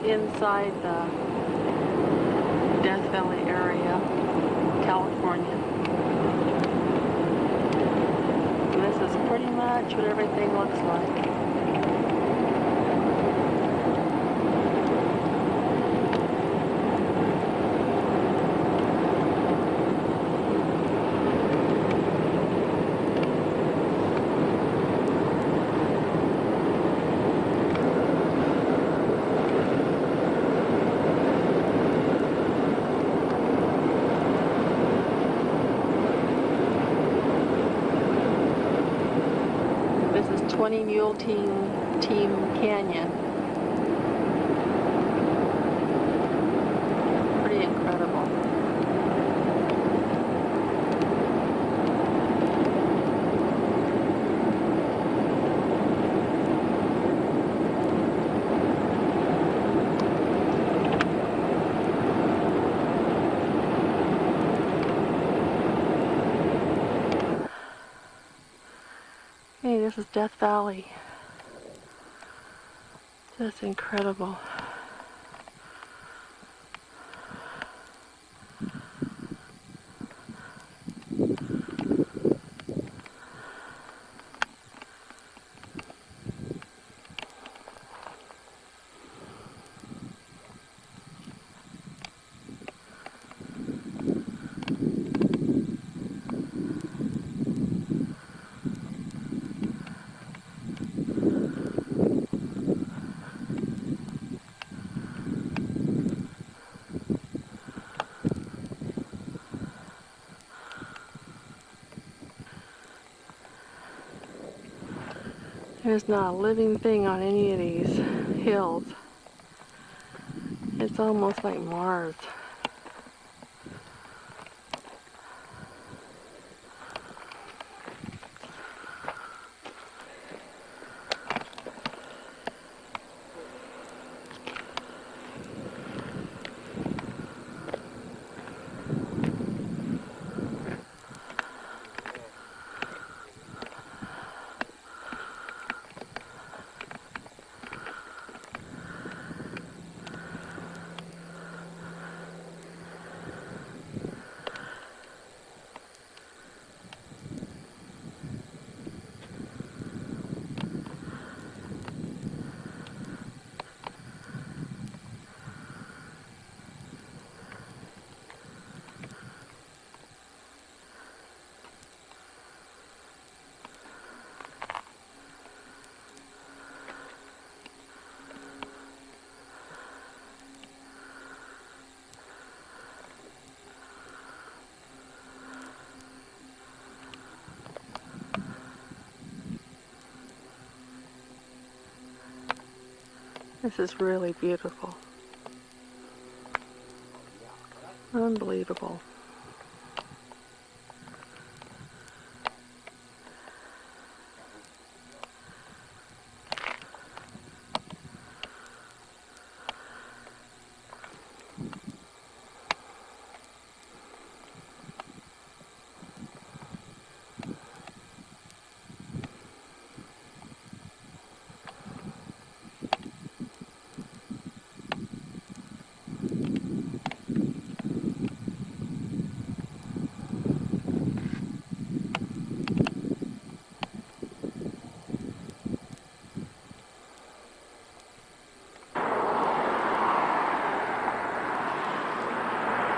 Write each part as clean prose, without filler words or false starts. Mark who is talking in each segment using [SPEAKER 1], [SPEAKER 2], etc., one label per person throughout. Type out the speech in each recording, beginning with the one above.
[SPEAKER 1] inside the Death Valley area, California. And this is pretty much what everything looks like. This is 20 Mule Team Canyon. Pretty incredible. Hey, this is Death Valley. That's incredible. There's not a living thing on any of these hills. It's almost like Mars. This is really beautiful. Unbelievable.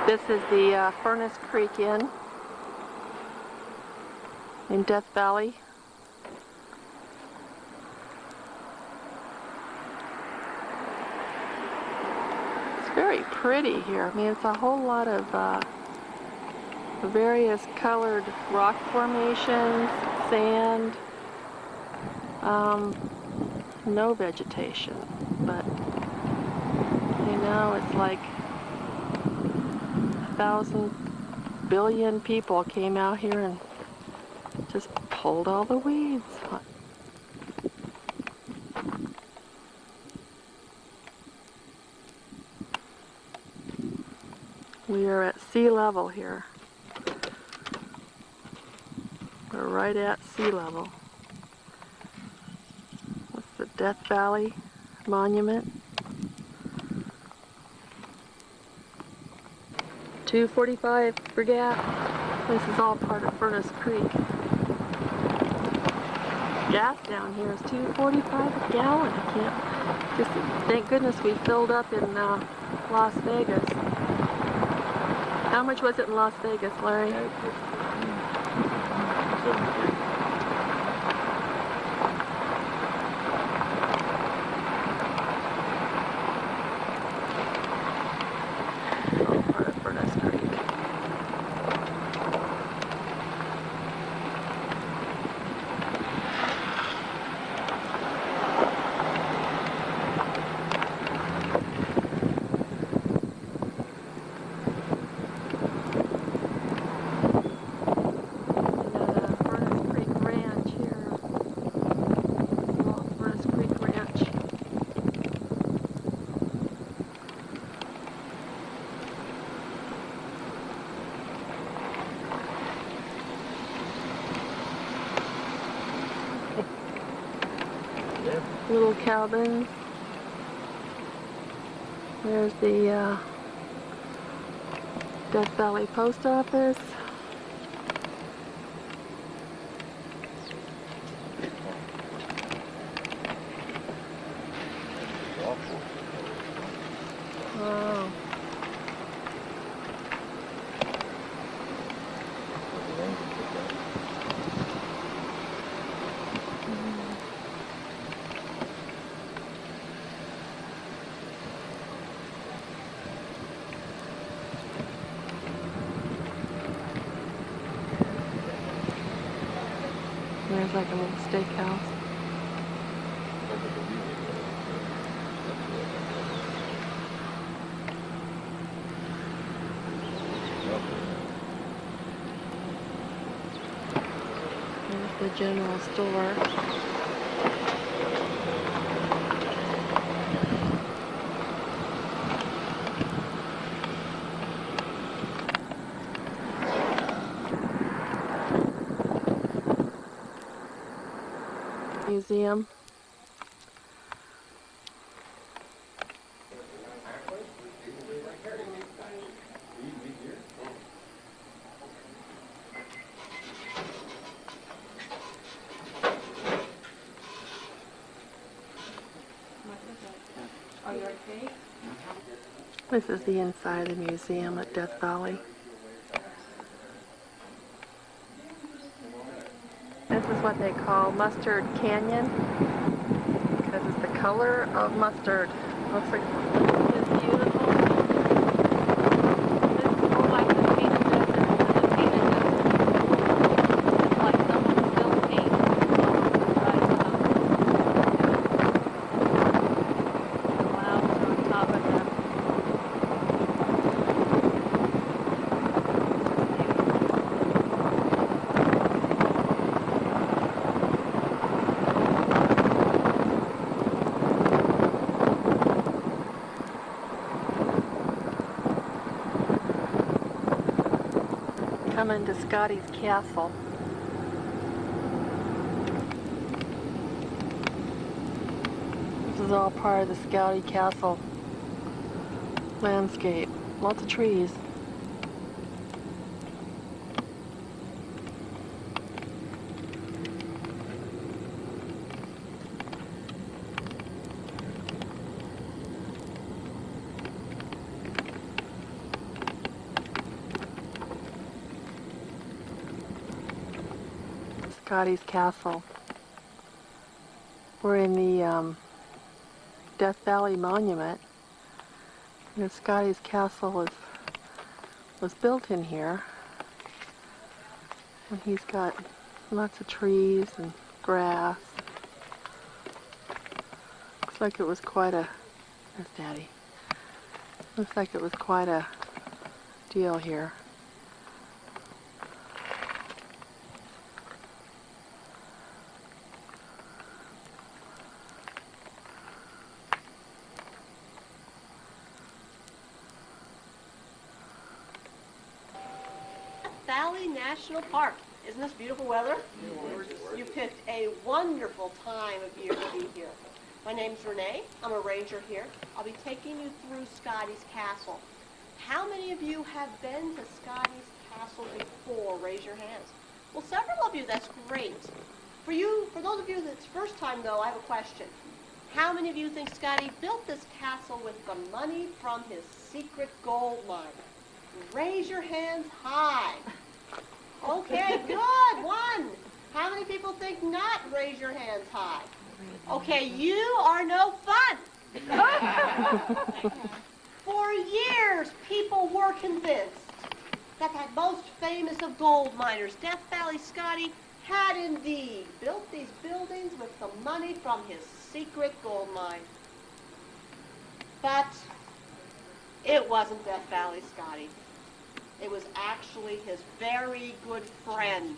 [SPEAKER 1] This is the Furnace Creek Inn in Death Valley. It's very pretty here. I mean, it's a whole lot of various colored rock formations, sand, no vegetation, but you know, it's like 1,000 billion people came out here and just pulled all the weeds. We are at sea level here. We're right at sea level. That's the Death Valley Monument. 245 Brigade. This is all part of Furnace Creek. Gas down here is $2.45 a gallon. I can't. Just thank goodness we filled up in Las Vegas. How much was it in Las Vegas, Larry? All part of Furnace Creek. Little cabin. There's the Death Valley Post Office. Wow. There's like a little steakhouse. There's the general store. Museum. This is the inside of the museum at Death Valley. This is what they call Mustard Canyon because it's the color of mustard. Looks like it's beautiful. This is more like the peanut desert than the peanut desert. It's like someone spilled paint on the side of the clouds on top of them. Coming to Scotty's castle. This is all part of the Scotty Castle landscape. Lots of trees. Scotty's Castle. We're in the Death Valley Monument. And Scotty's Castle was built in here. And he's got lots of trees and grass. Looks like it was quite a... There's Daddy. Looks like it was quite a deal here.
[SPEAKER 2] Valley National Park. Isn't this beautiful weather? You picked a wonderful time of year to be here. My name's Renee. I'm a ranger here. I'll be taking you through Scotty's Castle. How many of you have been to Scotty's castle before? Raise your hands. Well, several of you, that's great. For those of you that's first time though, I have a question. How many of you think Scotty built this castle with the money from his secret gold mine? Raise your hands high. Okay, good, one. How many people think not? Raise your hands high. Okay, you are no fun. For years, people were convinced that that most famous of gold miners, DeathValley Scotty, had indeed built these buildings with the money from his secret gold mine. But it wasn't DeathValley Scotty. It was actually his very good friend,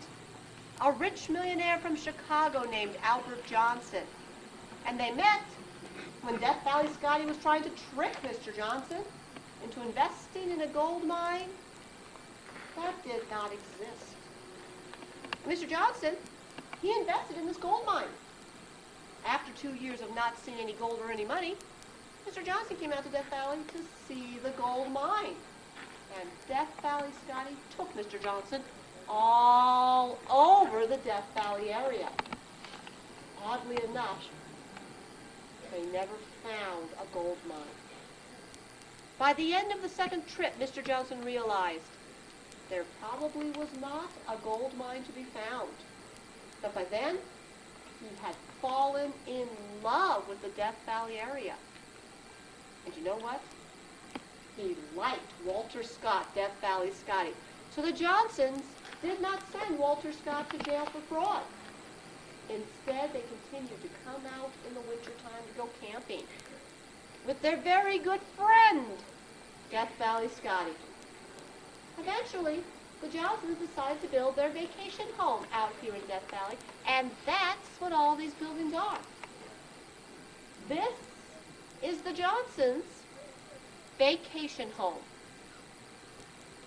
[SPEAKER 2] a rich millionaire from Chicago named Albert Johnson. And they met when DeathValley Scotty was trying to trick Mr. Johnson into investing in a gold mine that did not exist. Mr. Johnson, he invested in this gold mine. After 2 years of not seeing any gold or any money, Mr. Johnson came out to Death Valley to see the gold mine. And DeathValley Scotty took Mr. Johnson all over the Death Valley area. Oddly enough, they never found a gold mine. By the end of the second trip, Mr. Johnson realized there probably was not a gold mine to be found. But by then, he had fallen in love with the Death Valley area. And you know what? He liked Walter Scott, Death Valley Scotty. So the Johnsons did not send Walter Scott to jail for fraud. Instead, they continued to come out in the wintertime to go camping with their very good friend, Death Valley Scotty. Eventually, the Johnsons decided to build their vacation home out here in Death Valley, and that's what all these buildings are. This is the Johnsons' vacation home.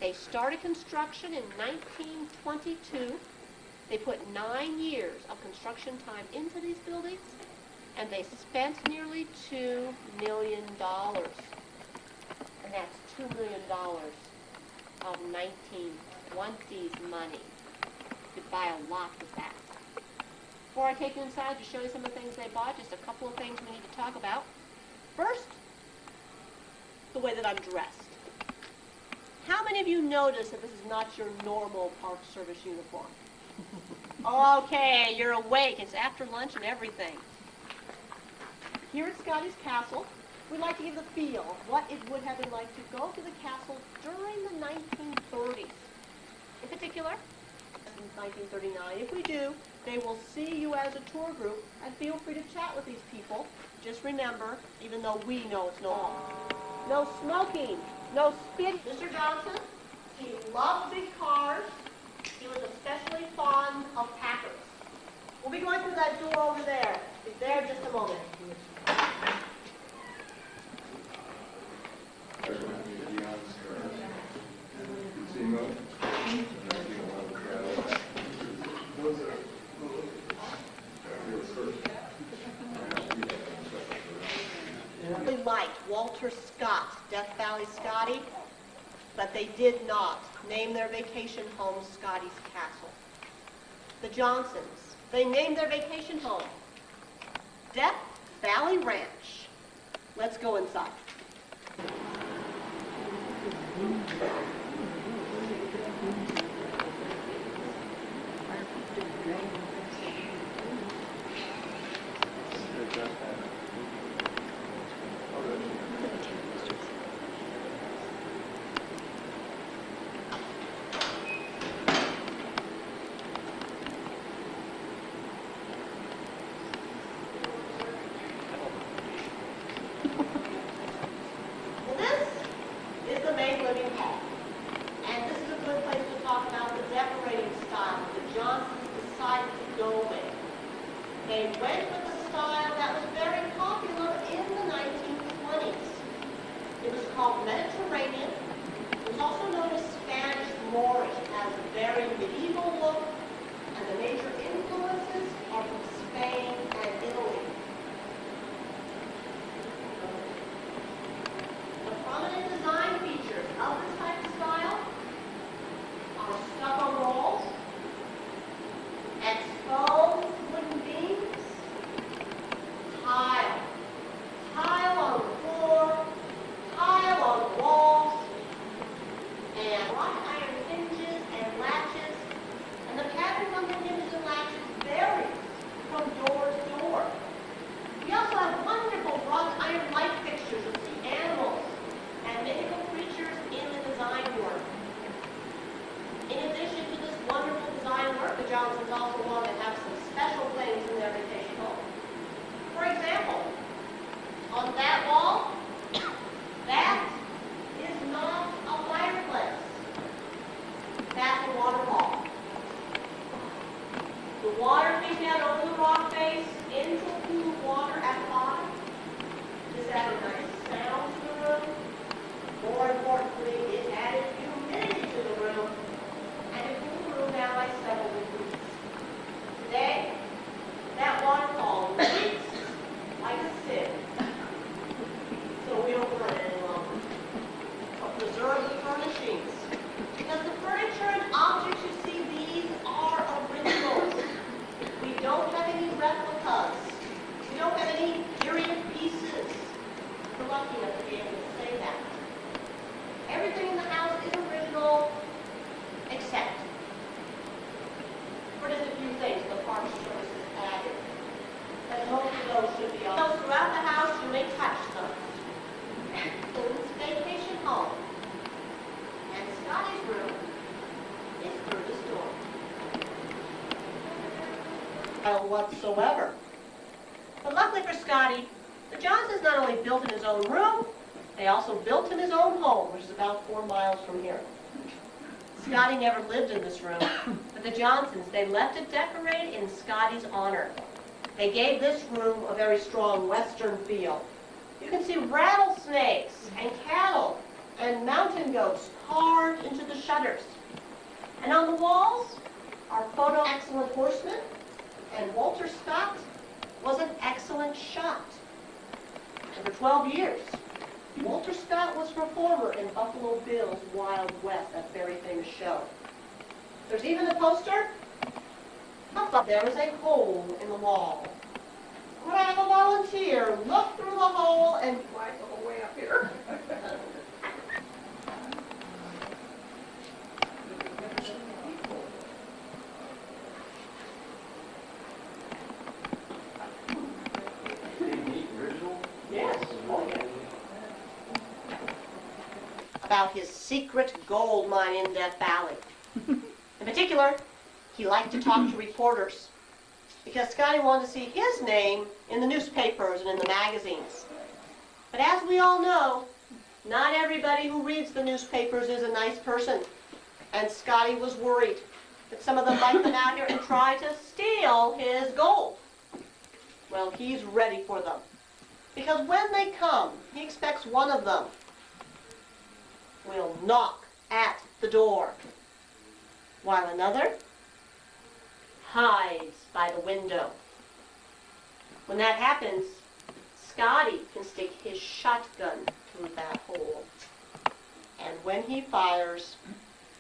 [SPEAKER 2] They started construction in 1922. They put 9 years of construction time into these buildings, and they spent nearly $2 million. And that's $2 million of 1920s money. You could buy a lot with that. Before I take you inside to show you some of the things they bought, just a couple of things we need to talk about. First, the way that I'm dressed. How many of you notice that this is not your normal Park Service uniform? Okay, you're awake. It's after lunch and everything. Here at Scotty's Castle, we like to give the feel of what it would have been like to go to the castle during the 1930s. In particular, in 1939. If we do, they will see you as a tour group, and feel free to chat with these people. Just remember, even though we know it's no law, no smoking, no spitting. Mr. Johnson, he loved big cars. He was especially fond of Packers. We'll be going through that door over there. Be there in just a moment. They liked Walter Scott, Death Valley Scotty, but they did not name their vacation home Scotty's Castle. The Johnsons, they named their vacation home Death Valley Ranch. Let's go inside. They went with a style that was very popular in the 1920s. It was called Mediterranean. It was also known as Spanish Moorish. It has a very medieval look, and the major influences are from Spain and Italy. whatsoever. But luckily for Scotty, the Johnsons not only built in his own room, they also built him his own home, which is about 4 miles from here. Scotty never lived in this room, but the Johnsons, they left it decorated in Scotty's honor. They gave this room a very strong western feel. You can see rattlesnakes and cattle and mountain goats carved into the shutters. And on the walls are photo excellent horsemen, and Walter Scott was an excellent shot. And for 12 years, Walter Scott was performer in Buffalo Bill's Wild West, that very famous show. There's even a poster. But there is a hole in the wall. I'm going to have a volunteer look through the hole and slide the whole way up here. Yes. Oh, yeah. About his secret gold mine in Death Valley. In particular, he liked to talk to reporters because Scotty wanted to see his name in the newspapers and in the magazines. But as we all know, not everybody who reads the newspapers is a nice person. And Scotty was worried that some of them might come out here and try to steal his gold. Well, he's ready for them. Because when they come, he expects one of them will knock at the door, while another hides by the window. When that happens, Scotty can stick his shotgun through that hole. And when he fires,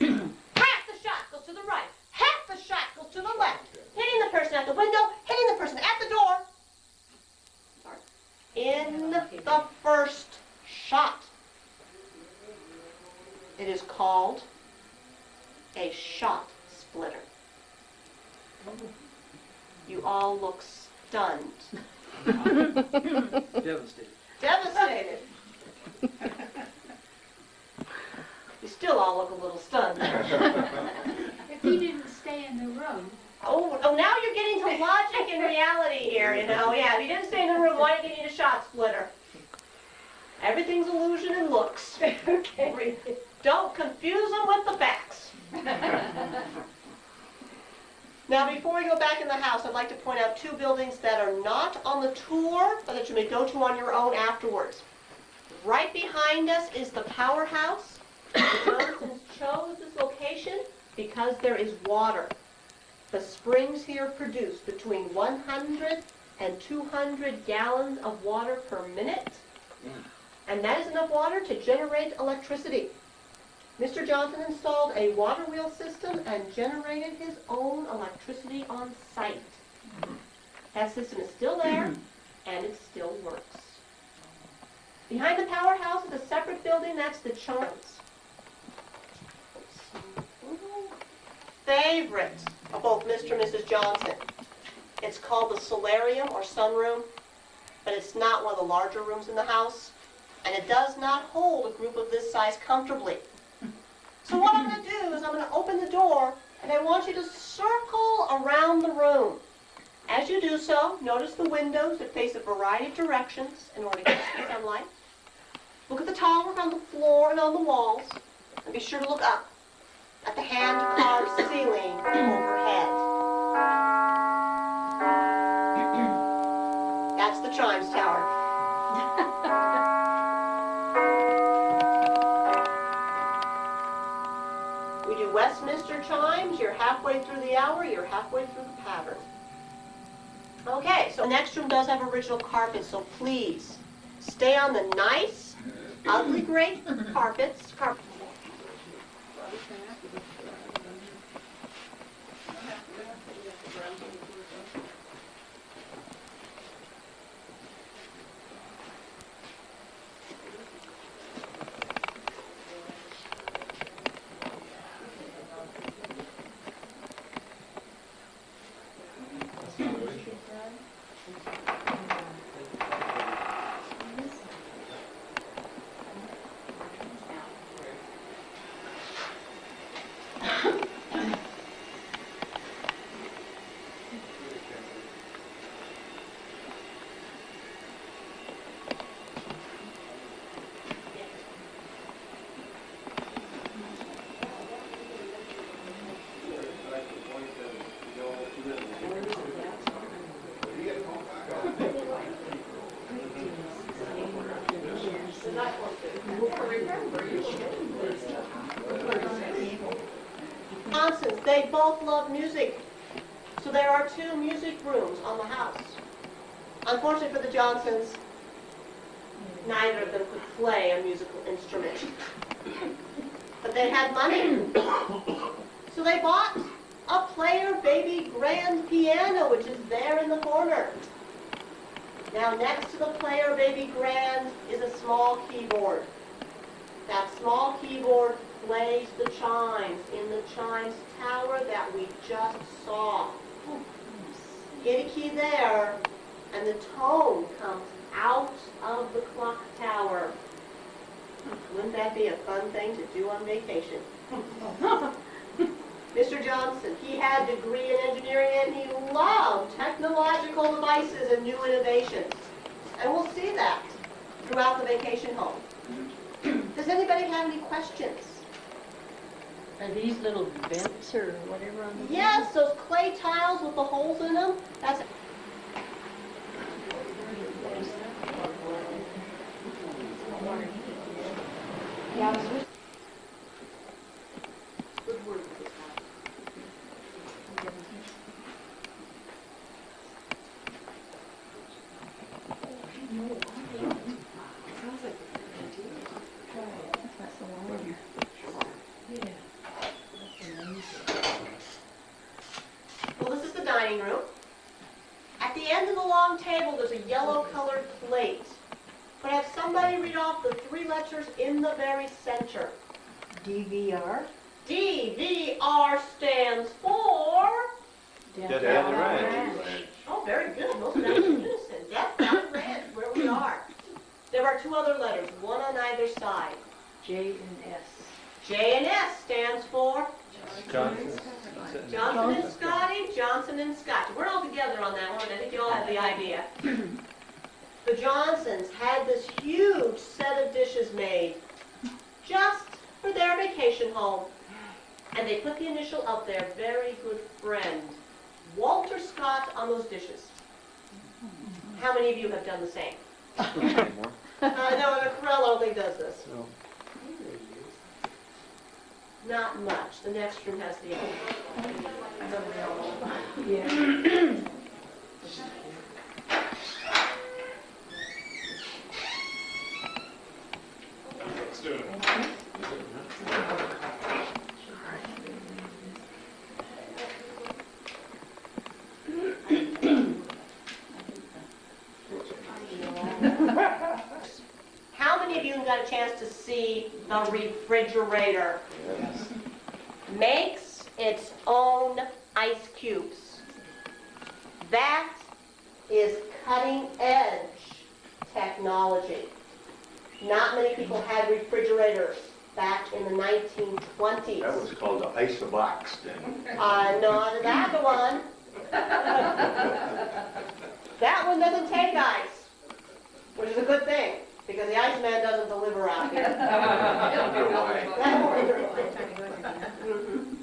[SPEAKER 2] half the shot goes to the right, half the shot goes to the left, hitting the person at the window, hitting the person at the door. In the first shot. It is called a shot splitter. You all look stunned.
[SPEAKER 3] Devastated.
[SPEAKER 2] Devastated. You still all look a little stunned.
[SPEAKER 4] If he didn't stay in the room.
[SPEAKER 2] Oh, now you're getting to logic and reality here, you know. Yeah, if you didn't stay in the room, why did you need a shot splitter? Everything's illusion and looks. Okay. Don't confuse them with the facts. Now, before we go back in the house, I'd like to point out 2 buildings that are not on the tour, but that you may go to on your own afterwards. Right behind us is the powerhouse. The Johnsons chose this location because there is water. The springs here produce between 100 and 200 gallons of water per minute, and that is enough water to generate electricity. Mr. Johnson installed a water wheel system and generated his own electricity on site. That system is still there, and it still works. Behind the powerhouse is a separate building, that's the Chimes. Favorite of both Mr. and Mrs. Johnson. It's called the solarium or sunroom, but it's not one of the larger rooms in the house, and it does not hold a group of this size comfortably. So what I'm going to do is I'm going to open the door, and I want you to circle around the room. As you do so, notice the windows that face a variety of directions in order to get the sunlight. Look at the tile work on the floor and on the walls, and be sure to look up at the hand-carved ceiling overhead. That's the Chimes Tower. We do Westminster chimes. You're halfway through the hour. You're halfway through the pattern. Okay, so the next room does have original carpets, so please stay on the nice, ugly gray carpets. Johnsons, they both love music. So there are 2 music rooms on the house. Unfortunately for the Johnsons, neither of them could play a musical instrument. But they had money. So they bought a player baby grand piano, which is there in the corner. Now next to the player baby grand is a small keyboard. That small keyboard plays the chimes in the chimes tower that we just saw. Hit a key there, and the tone comes out of the clock tower. Wouldn't that be a fun thing to do on vacation? Mr. Johnson, he had a degree in engineering and he loved technological devices and new innovations. And we'll see that throughout the vacation home. Does anybody have any questions?
[SPEAKER 3] Are these little vents or whatever on the
[SPEAKER 2] Yes, those clay tiles with the holes in them. That's good word for this one. Well, this is the dining room. At the end of the long table, there's a yellow-colored plate. Could I have somebody read off the 3 letters in the very center?
[SPEAKER 3] DVR?
[SPEAKER 2] DVR stands for...
[SPEAKER 5] Death Valley Ranch.
[SPEAKER 2] Oh, very good. Most of that is in unison. Death Valley Ranch, where we are. There are 2 other letters, one on either side.
[SPEAKER 3] J and S.
[SPEAKER 2] J and S stands for...
[SPEAKER 5] Johnson.
[SPEAKER 2] Johnson and Scotty, Johnson and Scotty. We're all together on that one. I think you all have the idea. The Johnsons had this huge set of dishes made just for their vacation home. And they put the initial up there, very good friend, Walter Scott, on those dishes. How many of you have done the same? No, Corell I don't think does this.
[SPEAKER 5] No.
[SPEAKER 2] Not much. The next room has the other.
[SPEAKER 3] Yeah.
[SPEAKER 5] Let's do it.
[SPEAKER 2] How many of you got a chance to see the refrigerator?
[SPEAKER 5] Yes.
[SPEAKER 2] Makes its own ice cubes. That is cutting edge technology. Not many people had refrigerators back in the 1920s.
[SPEAKER 5] That was called the ice-a-box then.
[SPEAKER 2] No, that's the one. That one doesn't take ice, which is a good thing, because the Iceman doesn't deliver out here.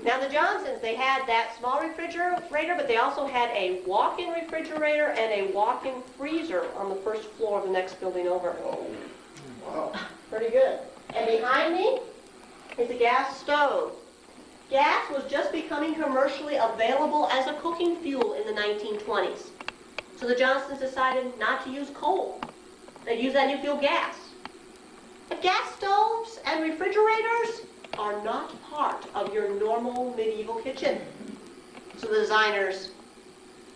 [SPEAKER 2] Now the Johnsons, they had that small refrigerator, but they also had a walk-in refrigerator and a walk-in freezer on the first floor of the next building over.
[SPEAKER 5] Wow.
[SPEAKER 2] Pretty good. And behind me is a gas stove. Gas was just becoming commercially available as a cooking fuel in the 1920s. So the Johnsons decided not to use coal. They'd use that new fuel, gas. But gas stoves and refrigerators are not part of your normal medieval kitchen. So the designers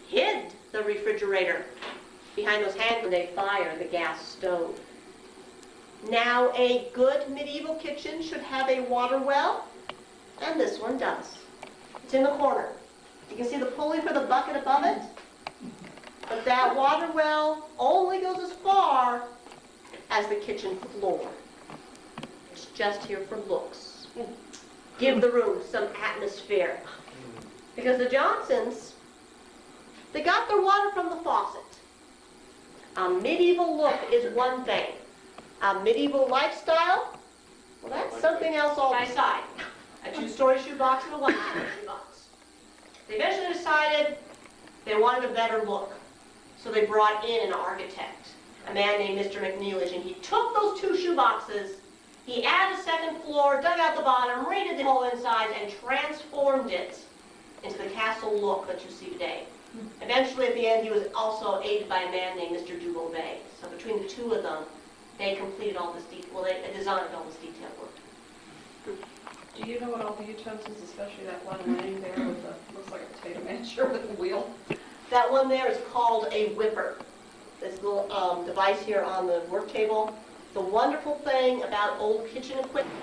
[SPEAKER 2] hid the refrigerator behind those hand grenade fire, the gas stove. Now a good medieval kitchen should have a water well, and this one does. It's in the corner. You can see the pulley for the bucket above it, but that water well only goes as far as the kitchen floor. It's just here for looks. Give the room some atmosphere. Because the Johnsons, they got their water from the faucet. A medieval look is one thing. A medieval lifestyle, well, that's something else all beside. A 2-story shoebox and a 1-story shoebox. They eventually decided they wanted a better look. So they brought in an architect, a man named Mr. McNeilish, and he took those 2 shoeboxes He added a second floor, dug out the bottom, redid the whole inside, and transformed it into the castle look that you see today. Eventually, at the end, he was also aided by a man named Mr. Dugolbey. So between the two of them, they completed all this detail. Well, they designed all this detail work.
[SPEAKER 6] Do you know what all the utensils, especially that one laying there with the, looks like a potato masher with a wheel?
[SPEAKER 2] That one there is called a whipper. This little device here on the work table. The wonderful thing about old kitchen equipment.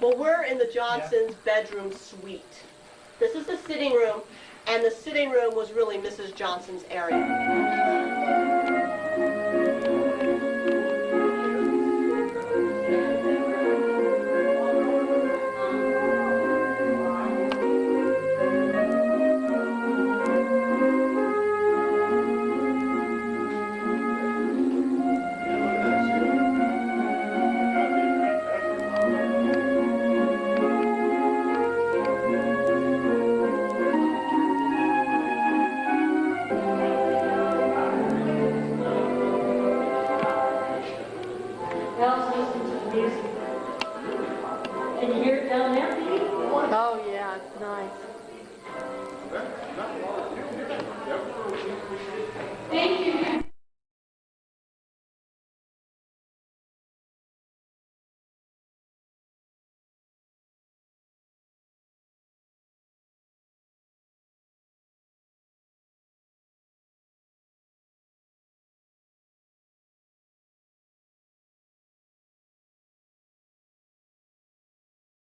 [SPEAKER 2] Well, we're in the Johnsons' bedroom suite. This is the sitting room, and the sitting room was really Mrs. Johnson's area.